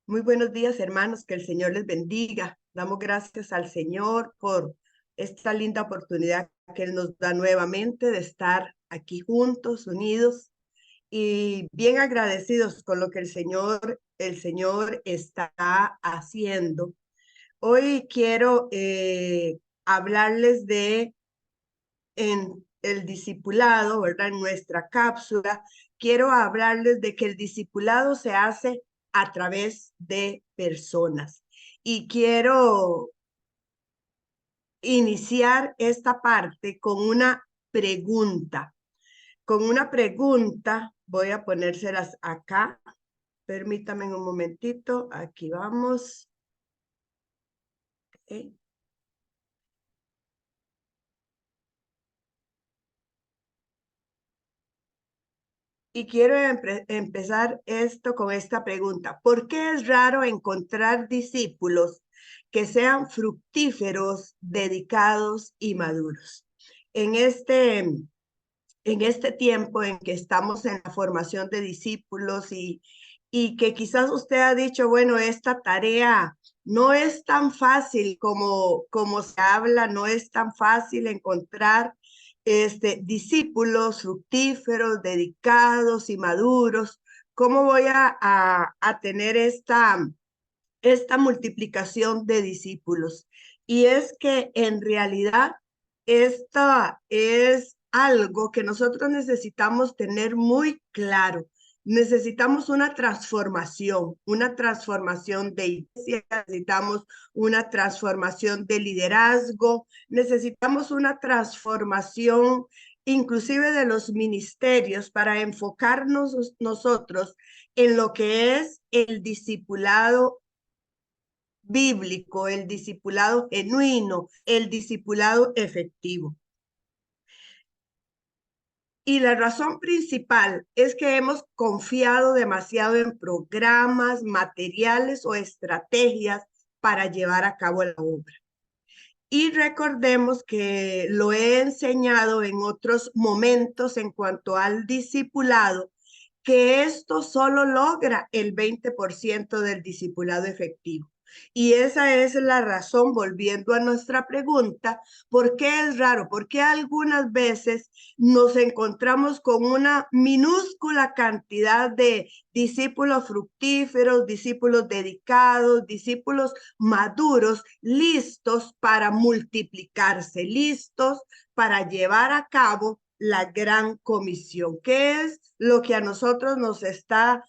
Muy buenos días, hermanos, que el Señor les bendiga. Damos gracias al Señor por esta linda oportunidad que Él nos da nuevamente de estar aquí juntos, unidos y bien agradecidos con lo que el Señor está haciendo. Hoy quiero hablarles de en el discipulado, ¿verdad? En nuestra cápsula, quiero hablarles de que el discipulado se hace a través de personas. Y quiero iniciar esta parte con una pregunta. Con una pregunta, voy a ponérselas acá. Permítame un momentito. Aquí vamos. Ok. Y quiero empezar esto con esta pregunta. ¿Por qué es raro encontrar discípulos que sean fructíferos, dedicados y maduros? En este, en este tiempo en que estamos en la formación de discípulos y que quizás usted ha dicho, bueno, esta tarea no es tan fácil como se habla, no es tan fácil encontrar discípulos fructíferos, dedicados y maduros. ¿Cómo voy a tener esta multiplicación de discípulos? Y es que en realidad esta es algo que nosotros necesitamos tener muy claro. Necesitamos una transformación de iglesia, necesitamos una transformación de liderazgo, necesitamos una transformación inclusive de los ministerios para enfocarnos nosotros en lo que es el discipulado bíblico, el discipulado genuino, el discipulado efectivo. Y la razón principal es que hemos confiado demasiado en programas, materiales o estrategias para llevar a cabo la obra. Y recordemos que lo he enseñado en otros momentos en cuanto al discipulado, que esto solo logra el 20% del discipulado efectivo. Y esa es la razón, volviendo a nuestra pregunta, ¿por qué es raro? ¿Por qué algunas veces nos encontramos con una minúscula cantidad de discípulos fructíferos, discípulos dedicados, discípulos maduros, listos para multiplicarse, listos para llevar a cabo la gran comisión? ¿Qué es lo que a nosotros nos está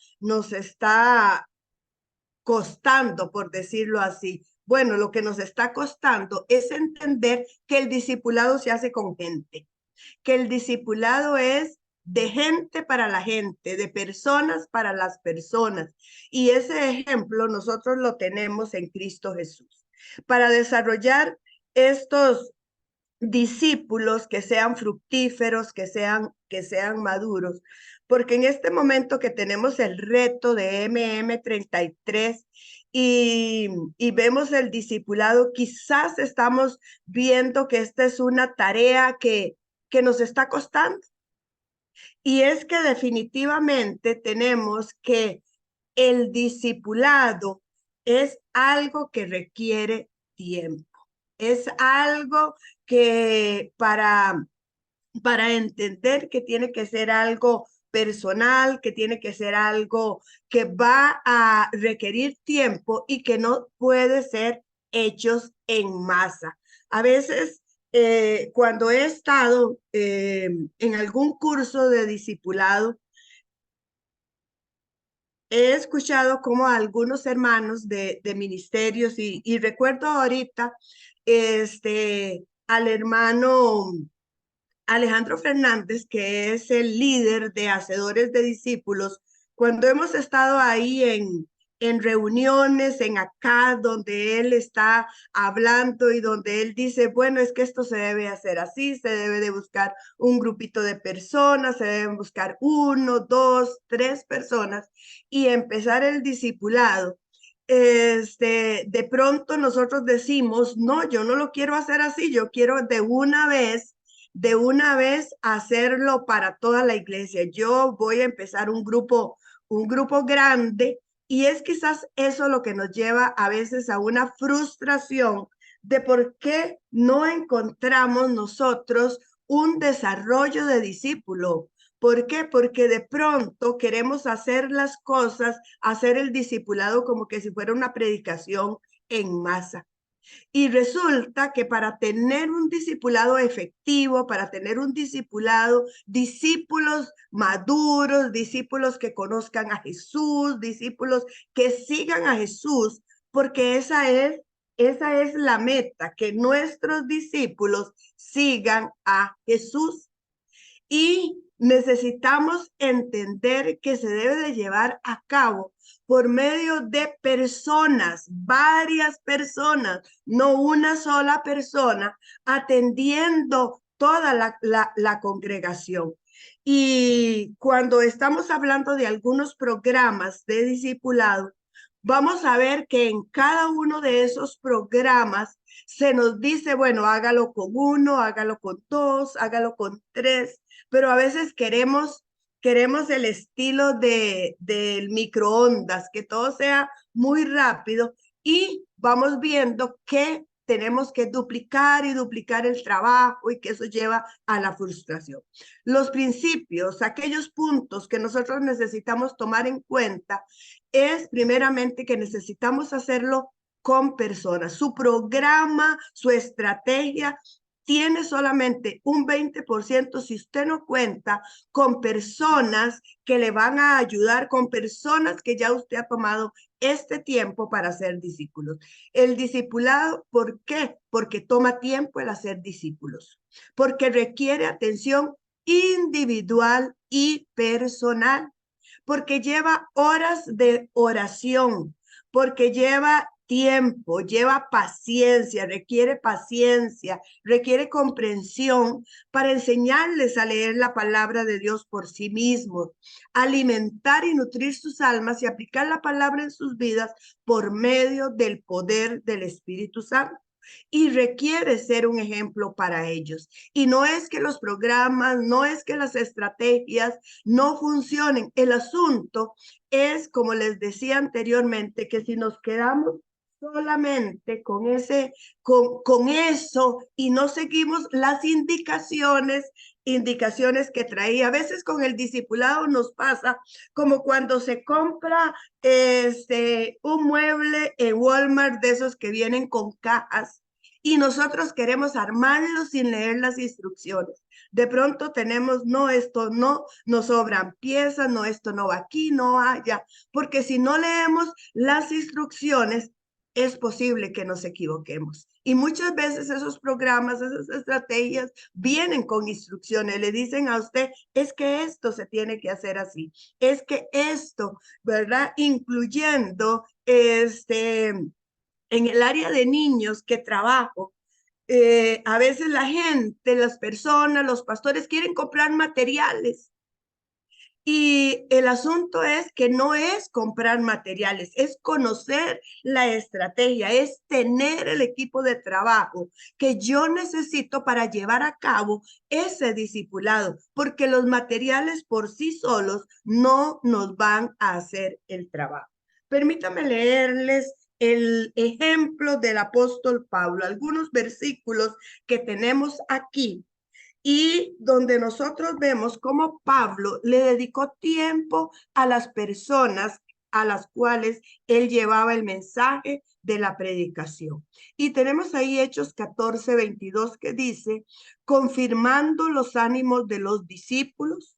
costando, por decirlo así? Bueno, lo que nos está costando es entender que el discipulado se hace con gente, que el discipulado es de gente para la gente, de personas para las personas. Y ese ejemplo nosotros lo tenemos en Cristo Jesús. Para desarrollar estos discípulos que sean fructíferos, que sean maduros, porque en este momento que tenemos el reto de MM33 y vemos el discipulado, quizás estamos viendo que esta es una tarea que nos está costando. Y es que definitivamente tenemos que el discipulado es algo que requiere tiempo. Es algo que para entender que tiene que ser algo personal, que tiene que ser algo que va a requerir tiempo y que no puede ser hechos en masa. A veces, cuando he estado en algún curso de discipulado, he escuchado como algunos hermanos de ministerios y recuerdo ahorita al hermano Alejandro Fernández, que es el líder de Hacedores de Discípulos, cuando hemos estado ahí en reuniones, en acá, donde él está hablando y donde él dice, bueno, es que esto se debe hacer así, se debe de buscar un grupito de personas, se deben buscar uno, dos, tres personas y empezar el discipulado. De pronto nosotros decimos, no, yo no lo quiero hacer así, yo quiero de una vez hacerlo para toda la iglesia. Yo voy a empezar un grupo grande Y es quizás eso lo que nos lleva a veces a una frustración de por qué no encontramos nosotros un desarrollo de discípulo. ¿Por qué? Porque de pronto queremos hacer las cosas, hacer el discipulado como que si fuera una predicación en masa. Y resulta que para tener un discipulado efectivo, para tener un discipulado, discípulos maduros, discípulos que conozcan a Jesús, discípulos que sigan a Jesús, porque esa es la meta, que nuestros discípulos sigan a Jesús. Y necesitamos entender que se debe de llevar a cabo por medio de personas, varias personas, no una sola persona, atendiendo toda la congregación. Y cuando estamos hablando de algunos programas de discipulado, vamos a ver que en cada uno de esos programas se nos dice, bueno, hágalo con uno, hágalo con dos, hágalo con tres, pero a veces queremos el estilo del microondas, que todo sea muy rápido y vamos viendo que tenemos que duplicar y duplicar el trabajo y que eso lleva a la frustración. Los principios, aquellos puntos que nosotros necesitamos tomar en cuenta es primeramente que necesitamos hacerlo con personas. Su programa, su estrategia tiene solamente un 20% si usted no cuenta con personas que le van a ayudar, con personas que ya usted ha tomado este tiempo para ser discípulos. El discipulado, ¿por qué? Porque toma tiempo el hacer discípulos, porque requiere atención individual y personal, porque lleva horas de oración, porque lleva tiempo, lleva paciencia, requiere comprensión para enseñarles a leer la palabra de Dios por sí mismos, alimentar y nutrir sus almas y aplicar la palabra en sus vidas por medio del poder del Espíritu Santo. Y requiere ser un ejemplo para ellos. Y no es que los programas, no es que las estrategias no funcionen. El asunto es, como les decía anteriormente, que si nos quedamos solamente con eso y no seguimos las indicaciones que traía. A veces con el discipulado nos pasa como cuando se compra un mueble en Walmart de esos que vienen con cajas y nosotros queremos armarlo sin leer las instrucciones. De pronto tenemos, no, esto no, nos sobran piezas, no, esto no va aquí, no allá, porque si no leemos las instrucciones, es posible que nos equivoquemos. Y muchas veces esos programas, esas estrategias vienen con instrucciones, le dicen a usted, es que esto se tiene que hacer así, es que esto, ¿verdad? Incluyendo en el área de niños que trabajo, a veces la gente, las personas, los pastores quieren comprar materiales. Y el asunto es que no es comprar materiales, es conocer la estrategia, es tener el equipo de trabajo que yo necesito para llevar a cabo ese discipulado, porque los materiales por sí solos no nos van a hacer el trabajo. Permítame leerles el ejemplo del apóstol Pablo, algunos versículos que tenemos aquí y donde nosotros vemos cómo Pablo le dedicó tiempo a las personas a las cuales él llevaba el mensaje de la predicación. Y tenemos ahí Hechos 14:22 que dice, confirmando los ánimos de los discípulos,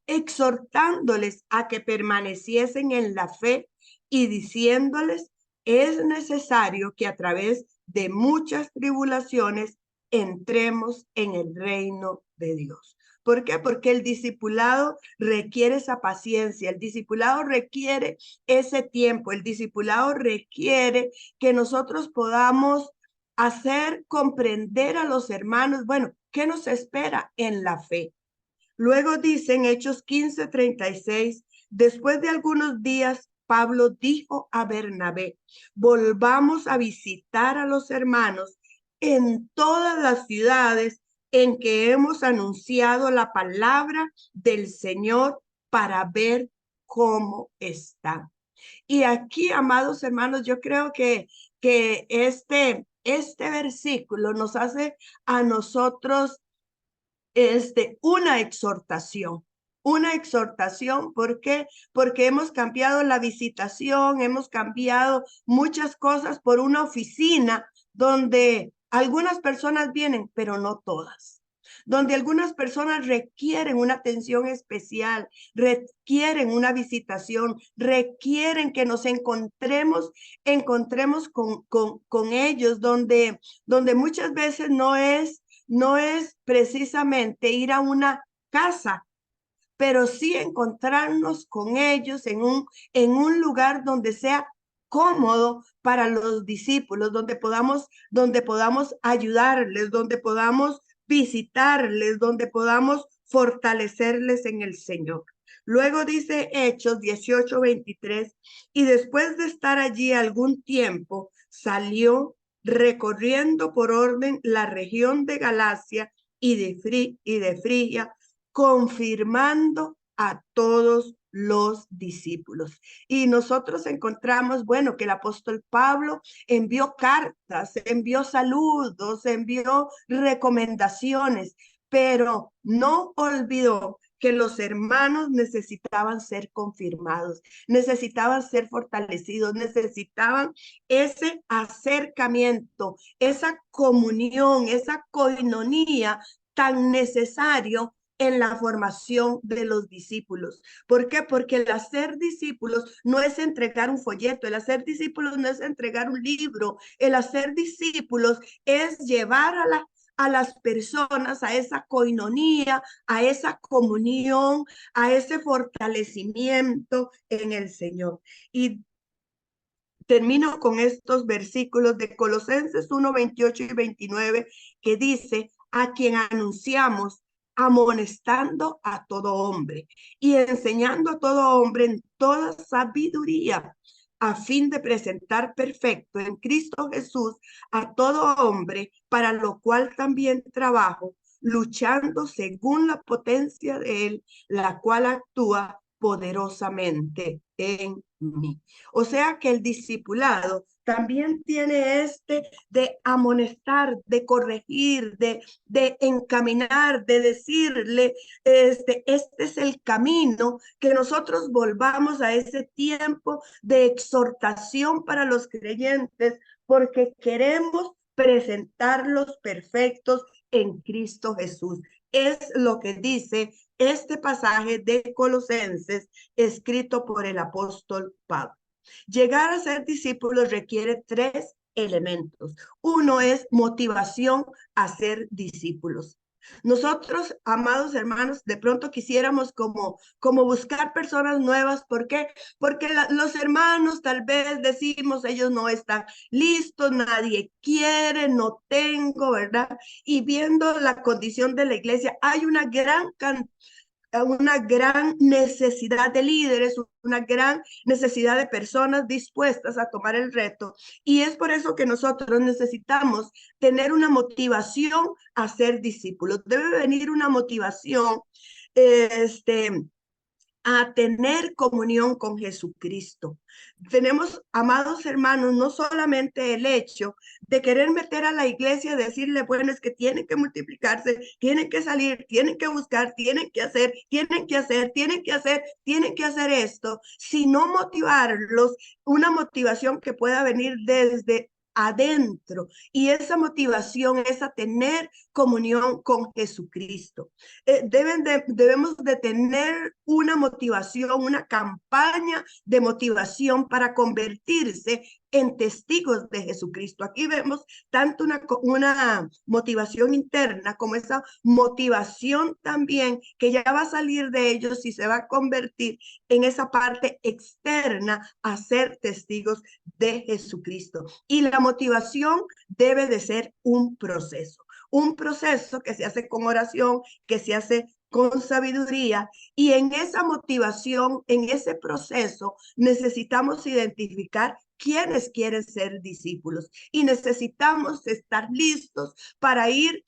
exhortándoles a que permaneciesen en la fe y diciéndoles, es necesario que a través de muchas tribulaciones entremos en el reino de Dios. ¿Por qué? Porque el discipulado requiere esa paciencia, el discipulado requiere ese tiempo, el discipulado requiere que nosotros podamos hacer comprender a los hermanos, bueno, ¿qué nos espera en la fe? Luego dicen Hechos 15:36, después de algunos días, Pablo dijo a Bernabé, volvamos a visitar a los hermanos en todas las ciudades en que hemos anunciado la palabra del Señor para ver cómo están. Y aquí, amados hermanos, yo creo que este versículo nos hace a nosotros una exhortación. ¿Por qué? Porque hemos cambiado la visitación, hemos cambiado muchas cosas por una oficina donde algunas personas vienen, pero no todas. Donde algunas personas requieren una atención especial, requieren una visitación, requieren que nos encontremos con ellos, donde muchas veces no es precisamente ir a una casa, pero sí encontrarnos con ellos en un lugar donde sea cómodo para los discípulos, donde podamos ayudarles, donde podamos visitarles, donde podamos fortalecerles en el Señor. Luego dice Hechos 18:23, y después de estar allí algún tiempo, salió recorriendo por orden la región de Galacia y de Frigia, confirmando a todos los discípulos. Y nosotros encontramos, bueno, que el apóstol Pablo envió cartas, envió saludos, envió recomendaciones, pero no olvidó que los hermanos necesitaban ser confirmados, necesitaban ser fortalecidos, necesitaban ese acercamiento, esa comunión, esa coinonía tan necesario en la formación de los discípulos. ¿Por qué? Porque el hacer discípulos no es entregar un folleto, el hacer discípulos no es entregar un libro, el hacer discípulos es llevar a las personas a esa coinonía, a esa comunión, a ese fortalecimiento en el Señor. Y termino con estos versículos de Colosenses 1, 28 y 29, que dice: a quien anunciamos, amonestando a todo hombre y enseñando a todo hombre en toda sabiduría, a fin de presentar perfecto en Cristo Jesús a todo hombre, para lo cual también trabajo, luchando según la potencia de él, la cual actúa poderosamente en mí. O sea que el discipulado también tiene de amonestar, de corregir, de encaminar, de decirle, este es el camino, que nosotros volvamos a ese tiempo de exhortación para los creyentes, porque queremos presentarlos perfectos en Cristo Jesús. Es lo que dice este pasaje de Colosenses escrito por el apóstol Pablo. Llegar a ser discípulos requiere tres elementos. Uno es motivación a ser discípulos. Nosotros, amados hermanos, de pronto quisiéramos como buscar personas nuevas. ¿Por qué? Porque los hermanos tal vez decimos, ellos no están listos, nadie quiere, no tengo, ¿verdad? Y viendo la condición de la iglesia, hay una gran necesidad de líderes, una gran necesidad de personas dispuestas a tomar el reto. Y es por eso que nosotros necesitamos tener una motivación a ser discípulos. Debe venir una motivación, a tener comunión con Jesucristo. Tenemos, amados hermanos, no solamente el hecho de querer meter a la iglesia, decirle, bueno, es que tienen que multiplicarse, tienen que salir, tienen que buscar, tienen que hacer, tienen que hacer, tienen que hacer, tienen que hacer esto, sino motivarlos, una motivación que pueda venir desde adentro, y esa motivación es a tener comunión con Jesucristo. Debemos de tener una motivación, una campaña de motivación para convertirse en testigos de Jesucristo. Aquí vemos tanto una motivación interna como esa motivación también que ya va a salir de ellos y se va a convertir en esa parte externa a ser testigos de Jesucristo. Y la motivación debe de ser un proceso que se hace con oración, que se hace con sabiduría, y en esa motivación, en ese proceso, necesitamos identificar quiénes quieren ser discípulos y necesitamos estar listos para ir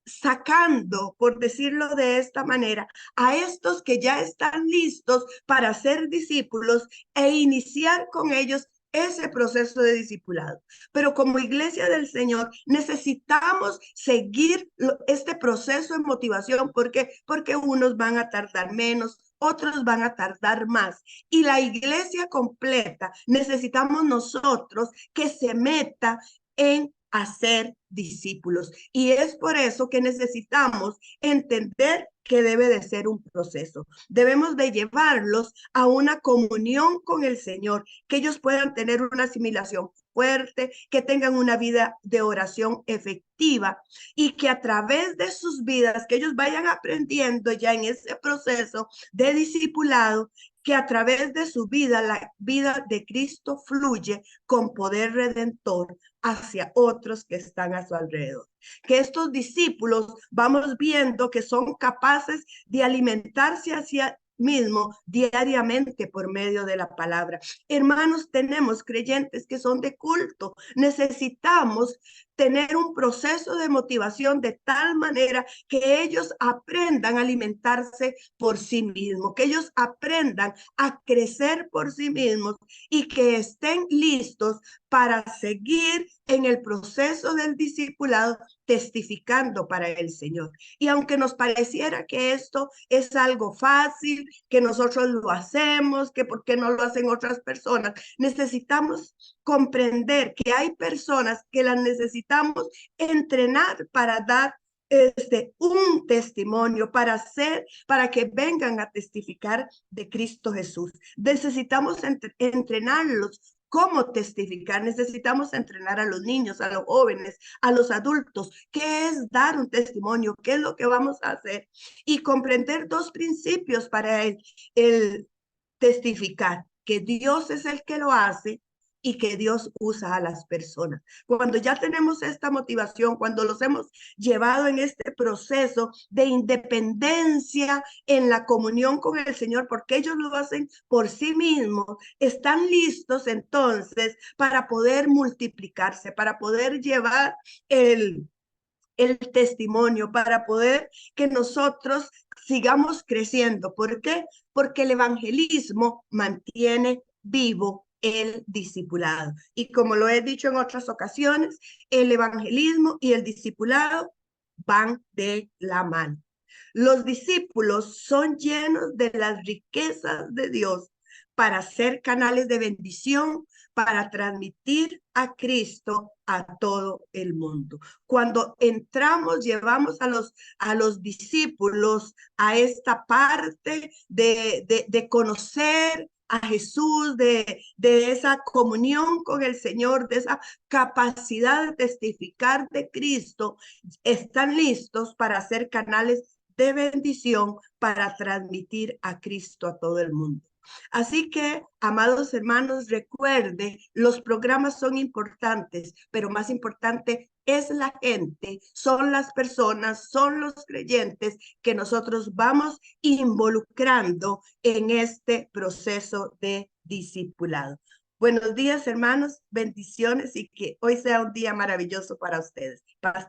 sacando, por decirlo de esta manera, a estos que ya están listos para ser discípulos e iniciar con ellos ese proceso de discipulado. Pero como iglesia del Señor necesitamos seguir este proceso de motivación. ¿Por qué? Porque unos van a tardar menos, otros van a tardar más. Y la iglesia completa necesitamos nosotros que se meta en hacer discípulos. Y es por eso que necesitamos entender que debe de ser un proceso. Debemos de llevarlos a una comunión con el Señor, que ellos puedan tener una asimilación fuerte, que tengan una vida de oración efectiva y que a través de sus vidas, que ellos vayan aprendiendo ya en ese proceso de discipulado, que a través de su vida, la vida de Cristo fluye con poder redentor hacia otros que están a su alrededor. Que estos discípulos vamos viendo que son capaces de alimentarse hacia mismo diariamente por medio de la palabra. Hermanos, tenemos creyentes que son de culto. Necesitamos tener un proceso de motivación de tal manera que ellos aprendan a alimentarse por sí mismos, que ellos aprendan a crecer por sí mismos y que estén listos para seguir en el proceso del discipulado testificando para el Señor. Y aunque nos pareciera que esto es algo fácil, que nosotros lo hacemos, que por qué no lo hacen otras personas, necesitamos comprender que hay personas que las necesitamos entrenar para dar un testimonio para que vengan a testificar de Cristo Jesús. Necesitamos entrenarlos cómo testificar. Necesitamos entrenar a los niños, a los jóvenes, a los adultos. ¿Qué es dar un testimonio? ¿Qué es lo que vamos a hacer? Y comprender dos principios para el testificar, que Dios es el que lo hace y que Dios usa a las personas. Cuando ya tenemos esta motivación, cuando los hemos llevado en este proceso de independencia en la comunión con el Señor, porque ellos lo hacen por sí mismos, están listos entonces para poder multiplicarse, para poder llevar el testimonio, para poder que nosotros sigamos creciendo. ¿Por qué? Porque el evangelismo mantiene vivo el discipulado. Y como lo he dicho en otras ocasiones, el evangelismo y el discipulado van de la mano. Los discípulos son llenos de las riquezas de Dios para ser canales de bendición, para transmitir a Cristo a todo el mundo. Cuando entramos, llevamos a los discípulos a esta parte de conocer a Jesús, de esa comunión con el Señor, de esa capacidad de testificar de Cristo, están listos para ser canales de bendición para transmitir a Cristo a todo el mundo. Así que, amados hermanos, recuerde, los programas son importantes, pero más importante es la gente, son las personas, son los creyentes que nosotros vamos involucrando en este proceso de discipulado. Buenos días, hermanos, bendiciones y que hoy sea un día maravilloso para ustedes.